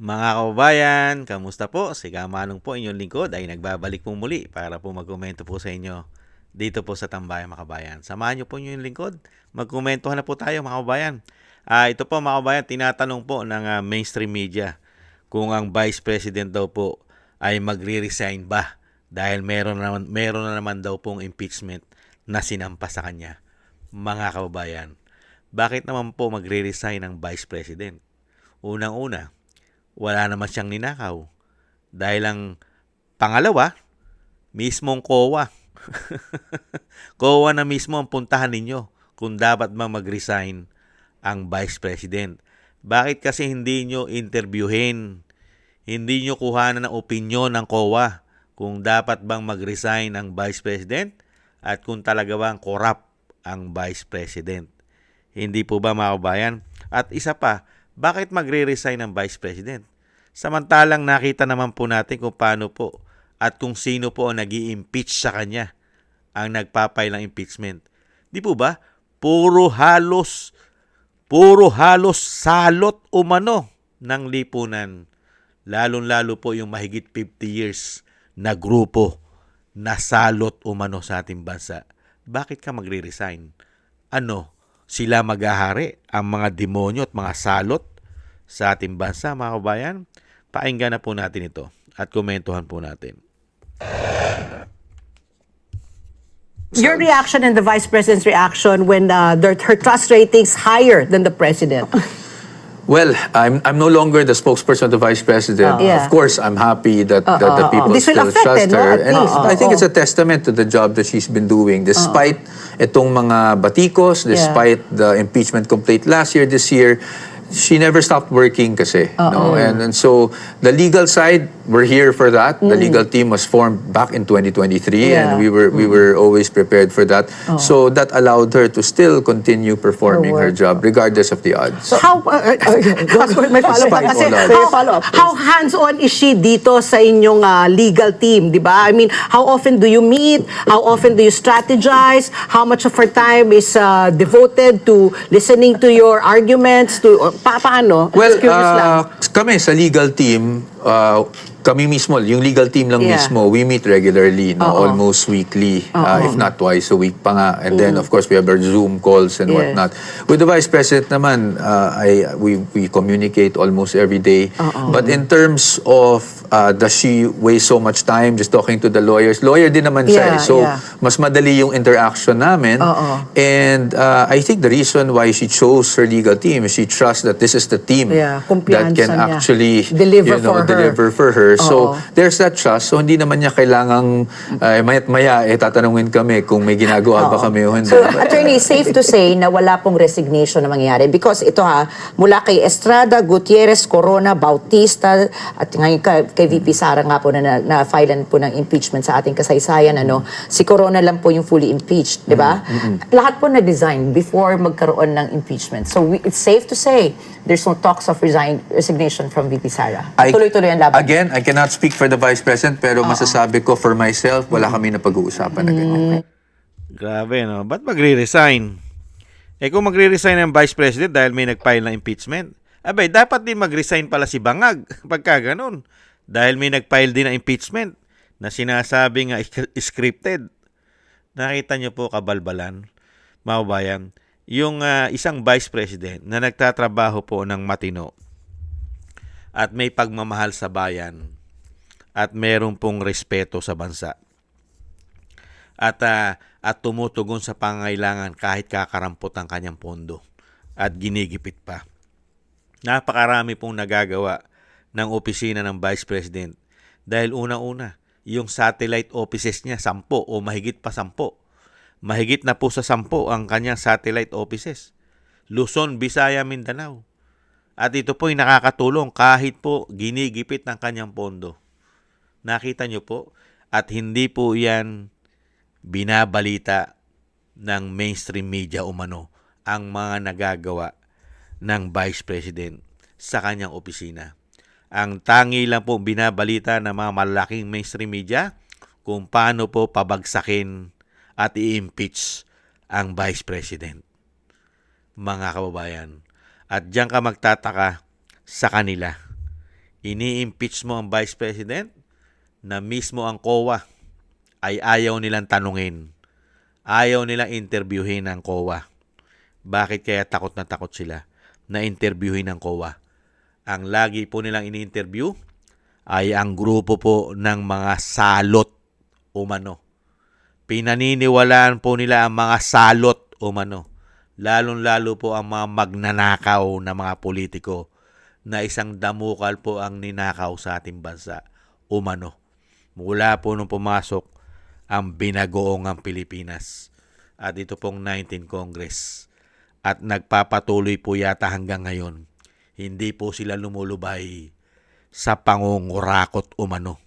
Mga kababayan, kamusta po? Si Kamanong po, inyong lingkod ay nagbabalik po muli para po magkomento po sa inyo dito po sa Tambayan mga kababayan. Samahan niyo po inyong lingkod. Magkomentohan na po tayo mga kababayan. Ito po mga kababayan, tinatanong po ng mainstream media kung ang Vice President daw po ay magre-resign ba dahil meron na naman daw pong impeachment na sinampa sa kanya. Mga kababayan, bakit naman po magre-resign ang Vice President? Unang-una, wala naman siyang ninakaw. Dahil ang pangalawa, mismong COA. COA na mismo ang puntahan ninyo kung dapat bang mag-resign ang Vice President. Bakit kasi hindi nyo interviewin, hindi nyo kuhanan ng opinyon ng COA kung dapat bang mag-resign ang Vice President at kung talaga bang corrupt ang Vice President. Hindi po ba mga kabayan? At isa pa, bakit magre-resign ang Vice President? Samantalang nakita naman po natin kung paano po at kung sino po ang nag-i-impeach sa kanya ang nagpapay ng impeachment. Di po ba? Puro halos salot umano ng lipunan. Lalong-lalo po yung mahigit 50 years na grupo na salot umano sa ating bansa. Bakit ka magre-resign? Ano? Sila maghahari ang mga demonyo at mga salot sa ating bansa, mga kabayan? Pakinggan na po natin ito at komentuhan po natin. Your reaction and the Vice President's reaction when her trust ratings higher than the President? Well, I'm no longer the spokesperson of the Vice President. Yeah. Of course, I'm happy that the people This will still affect trust it, no? her. At And least. I think it's a testament to the job that she's been doing. Despite itong mga batikos, despite the impeachment complaint last year, this year, she never stopped working kasi. No? And so, the legal side, we're here for that. The legal team was formed back in 2023 Yeah. and we were always prepared for that. So, that allowed her to still continue performing her job regardless of the odds. How, may follow-up Despite kasi, all that. how hands-on is she dito sa inyong legal team, di ba? I mean, how often do you meet? How often do you strategize? How much of her time is devoted to listening to your arguments? Paano? Well, Just curious lang. kami sa legal team, kami mismo, yung legal team lang Yeah. mismo, we meet regularly, no, almost weekly, if not twice a week pa nga. And then, of course, we have our Zoom calls and Yeah. whatnot. With the Vice President naman, we communicate almost every day. But in terms of, does she waste so much time just talking to the lawyers? Lawyer din naman siya. Yeah, So, yeah. mas madali yung interaction namin. And I think the reason why she chose her legal team is she trusts that this is the team Yeah, that kumpiyansa can niya. actually Deliver for her. deliver for her. So, there's that trust. So, hindi naman niya kailangang maya't maya, tatanungin kami kung may ginagawa ba kami o hindi. So, attorney, safe to say na wala pong resignation na mangyayari because ito mula kay Estrada, Gutierrez, Corona, Bautista, at ngayon kay VP Sara nga po na filean po ng impeachment sa ating kasaysayan, si Corona lang po yung fully impeached, di ba? Lahat po na-design before magkaroon ng impeachment. So, it's safe to say there's no talks of resignation from VP Sara. Tuloy-tuloy ang laban. Again, I cannot speak for the Vice President, pero masasabi ko for myself, wala kami na pag-uusapan na ganyan. Grabe, no? Ba't magre-resign? Kung magre-resign ang Vice President dahil may nag-file ng impeachment, abay, dapat din mag-resign pala si Bangag pagka ganun. Dahil may nag-file din ng impeachment na sinasabi nga scripted. Nakita niyo po kabalbalan, mga kabayan, yung isang Vice President na nagtatrabaho po ng matino at may pagmamahal sa bayan at meron pong respeto sa bansa at tumutugon sa pangangailangan kahit kakarampot ang kanyang pondo at ginigipit pa. Napakarami pong nagagawa ng opisina ng Vice President dahil unang-una, yung satellite offices niya, 10 o mahigit pa 10. Mahigit na po sa 10 ang kanyang satellite offices. Luzon, Visaya, Mindanao. At ito po'y nakakatulong kahit po ginigipit ng kanyang pondo. Nakita nyo po? At hindi po yan binabalita ng mainstream media umano ang mga nagagawa ng Vice President sa kanyang opisina. Ang tangi lang po binabalita ng mga malaking mainstream media kung paano po pabagsakin at i-impeach ang Vice President. Mga kababayan, at diyan ka magtataka sa kanila. Ini-impeach mo ang Vice President na mismo ang COA ay ayaw nilang tanungin. Ayaw nilang interviewin ang COA. Bakit kaya takot na takot sila na interviewin ng COA? Ang lagi po nilang ini-interview ay ang grupo po ng mga salot umano. Pinaniniwalaan po nila ang mga salot umano. Lalong-lalo po ang mga magnanakaw na mga politiko na isang damukal po ang ninakaw sa ating bansa umano. Mula po nung pumasok ang binagoong ang Pilipinas at ito pong 19th Congress. At nagpapatuloy po yata hanggang ngayon. Hindi po sila lumulubay sa pangungurakot umano.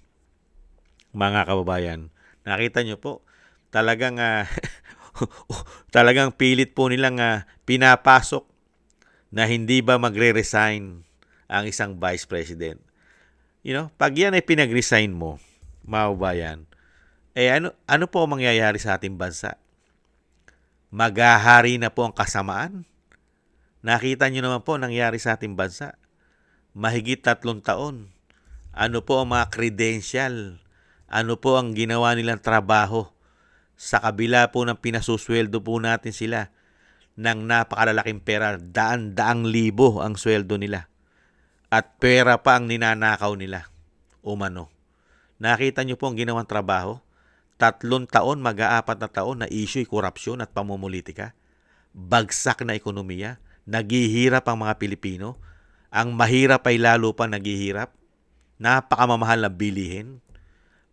Mga kababayan, nakita nyo po, talagang talagang pilit po nilang pinapasok na hindi ba magre-resign ang isang Vice President. Pag yan ay pinag-resign mo, mga kababayan, ano po ang mangyayari sa ating bansa? Maghahari na po ang kasamaan. Nakita nyo naman po nangyari sa ating bansa. Mahigit 3 taon. Ano po ang mga credential? Ano po ang ginawa nilang trabaho? Sa kabila po ng pinasusweldo po natin sila ng napakalalaking pera, daan-daang libo ang sweldo nila. At pera pa ang ninanakaw nila. Umano. Nakita nyo po ang ginawang trabaho? 3 taon, mag-4 na taon na issue, korupsyon at pamumulitika. Bagsak na ekonomiya. Naghihirap ang mga Pilipino. Ang mahirap ay lalo pa naghihirap. Napakamamahal na bilihin.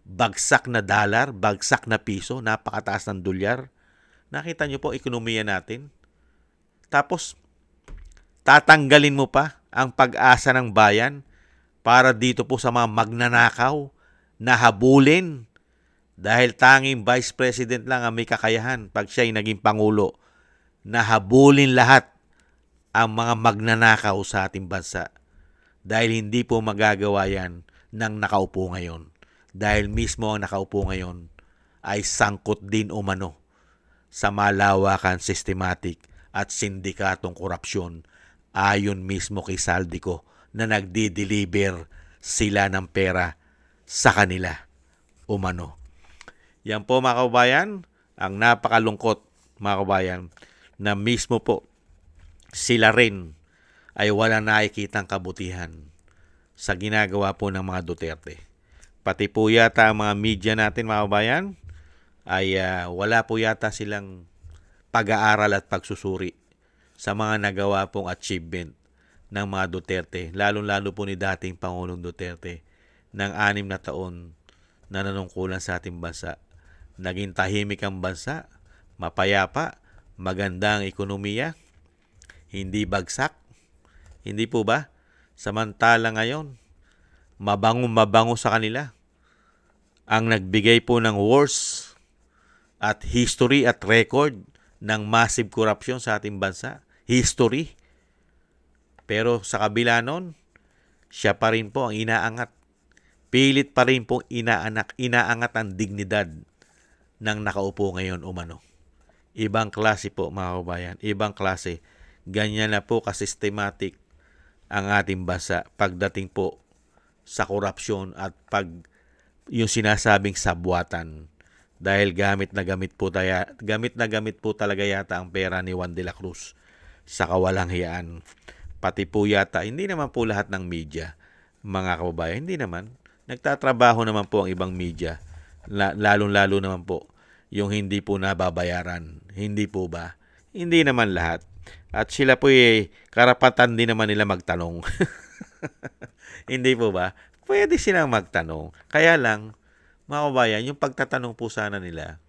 Bagsak na dollar, bagsak na piso, napakataas ng dolyar. Nakita nyo po ekonomiya natin. Tapos, tatanggalin mo pa ang pag-asa ng bayan para dito po sa mga magnanakaw na habulin dahil tanging Vice President lang ang may kakayahan pag siya ay naging Pangulo na habulin lahat ang mga magnanakaw sa ating bansa dahil hindi po magagawa yan ng nakaupo ngayon. Dahil mismo ang nakaupo ngayon ay sangkot din umano sa malawakan systematic at sindikatong korupsyon ayon mismo kay Saldico na nagdi-deliver sila ng pera sa kanila umano. Yan po mga kababayan, ang napakalungkot mga kababayan na mismo po sila rin ay wala nakikitang kabutihan sa ginagawa po ng mga Duterte. Pati po yata ang mga media natin mga kababayan ay wala po yata silang pag-aaral at pagsusuri sa mga nagawa pong achievement ng mga Duterte, lalong-lalo po ni dating Pangulong Duterte ng 6 na taon na nanungkulan sa ating bansa. Naging tahimik ang bansa, mapayapa, maganda ang ekonomiya, hindi bagsak, hindi po ba? Samantala ngayon, mabango sa kanila ang nagbigay po ng worst at history at record ng massive corruption sa ating bansa. History. Pero sa kabila nun, siya pa rin po ang inaangat. Pilit pa rin po inaangat ang dignidad ng nakaupo ngayon umano. Ibang klase po mga kababayan, ibang klase. Ganyan na po kasystematic ang ating bansa pagdating po sa korupsyon at yung sinasabing sabwatan. Dahil gamit na gamit po talaga yata ang pera ni Juan de la Cruz sa kawalang hiyaan. Pati po yata, hindi naman po lahat ng media, mga kababayan, hindi naman. Nagtatrabaho naman po ang ibang media, lalong-lalo naman po yung hindi po nababayaran. Hindi po ba? Hindi naman lahat. At sila po karapatan din naman nila magtanong. Hindi po ba? Pwede silang magtanong. Kaya lang, mga kabayan, yung pagtatanong po sana nila,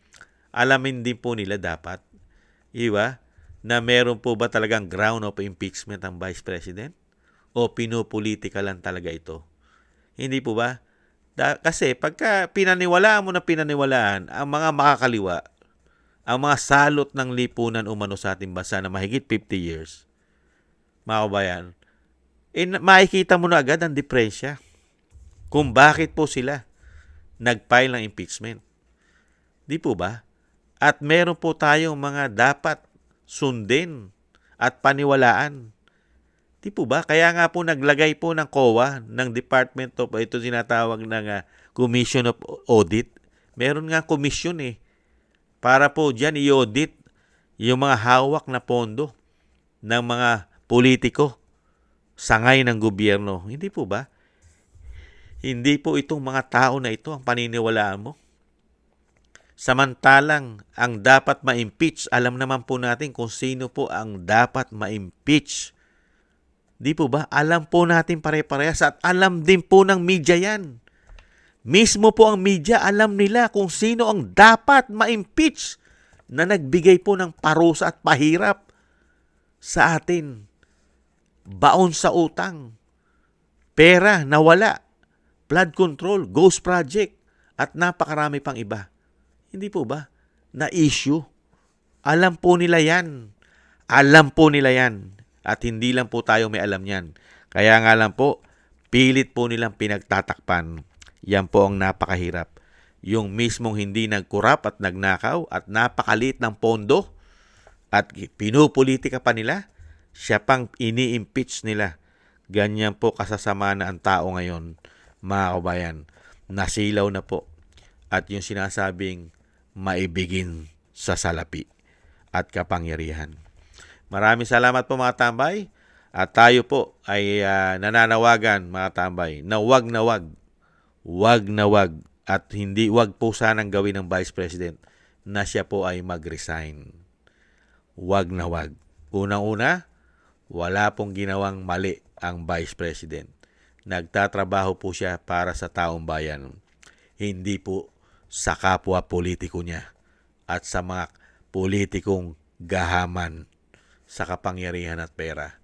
alamin din po nila dapat, iba, na meron po ba talagang ground of impeachment ang Vice President? O pinupolitika lang talaga ito? Hindi po ba? Kasi pagka pinaniwalaan mo na pinaniwalaan ang mga makakaliwa, ang mga salot ng lipunan umano sa ating bansa na mahigit 50 years, mga kabayan, makikita mo na agad ang diferensya kung bakit po sila nag-file ng impeachment. Di po ba? At meron po tayong mga dapat sundin at paniwalaan Di po ba? Kaya nga po naglagay po ng COA, ng Department of, ito sinatawag ng Commission of Audit. Meron nga komisyon para po dyan i-audit yung mga hawak na pondo ng mga politiko, sangay ng gobyerno. Hindi po ba? Hindi po itong mga tao na ito ang paniniwalaan mo. Samantalang ang dapat ma-impeach, alam naman po natin kung sino po ang dapat ma-impeach. Di po ba? Alam po natin pare-parehas at alam din po ng media yan. Mismo po ang media, alam nila kung sino ang dapat ma-impeach na nagbigay po ng parusa at pahirap sa atin. Baon sa utang, pera nawala, flood control, ghost project, at napakarami pang iba. Hindi po ba? Na issue. Alam po nila yan. Alam po nila yan. At hindi lang po tayo may alam yan. Kaya nga lang po, pilit po nilang pinagtatakpan. Yan po ang napakahirap. Yung mismong hindi nagkurap at nagnakaw at napakaliit ng pondo at pinupolitika pa nila, siya pang ini-impeach nila. Ganyan po kasasama na ang tao ngayon, mga kabayan. Nasilaw na po. At yung sinasabing maibigin sa salapi at kapangyarihan. Maraming salamat po mga tambay. At tayo po ay nananawagan mga tambay na wag at wag po sanang gawin ng Vice President na siya po ay mag-resign. Wag na wag. Unang-una, wala pong ginawang mali ang Vice President. Nagtatrabaho po siya para sa taong bayan. Hindi po sa kapwa politiko niya at sa mga politikong gahaman sa kapangyarihan at pera.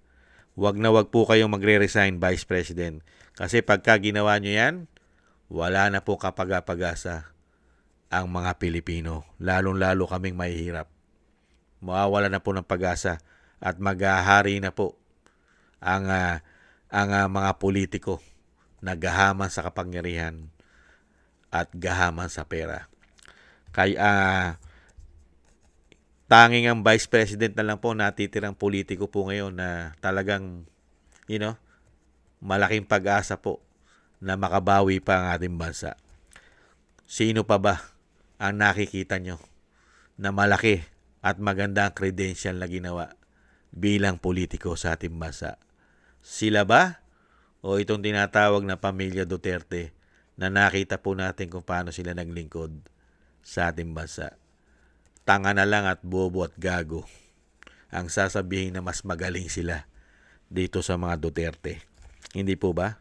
Wag na wag po kayong magre-resign, Vice President. Kasi pagka ginawa nyo yan, wala na po kapag-apag-asa ang mga Pilipino. Lalong-lalo kaming mahihirap. Mawawala na po ng pag-asa at maghahari na po ang mga politiko na gahaman sa kapangyarihan at gahaman sa pera. Kaya tanging ang Vice President na lang po natitirang politiko po ngayon na talagang, malaking pag-asa po na makabawi pa ang ating bansa. Sino pa ba ang nakikita nyo na malaki at magandang credential na ginawa bilang politiko sa ating bansa? Sila ba? O itong tinatawag na pamilya Duterte na nakita po natin kung paano sila naglingkod sa ating bansa? Tanga na lang at bobo at gago ang sasabihin na mas magaling sila dito sa mga Duterte. Hindi po ba?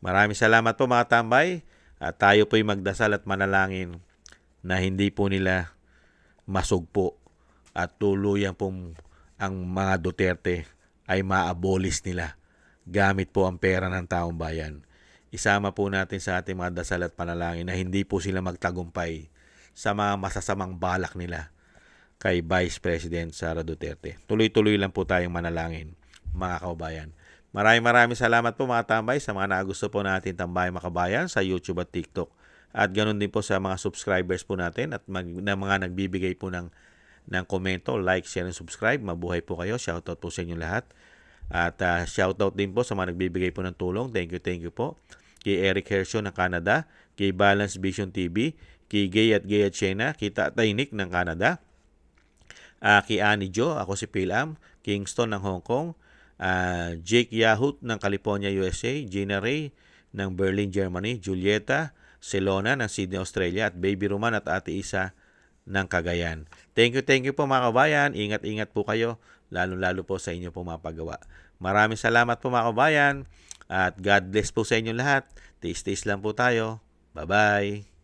Maraming salamat po mga tambay at tayo po'y magdasal at manalangin na hindi po nila masugpo at tuluyan po ang mga Duterte ay ma-abolish nila gamit po ang pera ng taong bayan. Isama po natin sa ating mga dasal at panalangin na hindi po sila magtagumpay sa mga masasamang balak nila kay Vice President Sara Duterte. Tuloy-tuloy lang po tayong manalangin, mga kababayan. Maraming salamat po mga tambay sa mga nagusto po natin Tambay Makabayan sa YouTube at TikTok. At ganoon din po sa mga subscribers po natin at na mga nagbibigay po ng komento, like, share, and subscribe. Mabuhay po kayo. Shoutout po sa inyo lahat. At shoutout din po sa mga nagbibigay po ng tulong. Thank you po. Kay Eric Hershon ng Canada, kay Balance Vision TV, kay Gay at Shena, kay Tatay Nick ng Canada, kay Annie Jo, ako si Pilam, Kingston ng Hong Kong, Jake Yahut ng California, USA, Gina Ray ng Berlin, Germany, Julieta Celona ng Sydney, Australia, at Baby Roman at Ate Isa ng Cagayan. Thank you po mga kabayan. Ingat po kayo, lalo po sa inyo po mga paggawa. Maraming salamat po mga kabayan at God bless po sa inyo lahat. Taste lang po tayo. Bye-bye.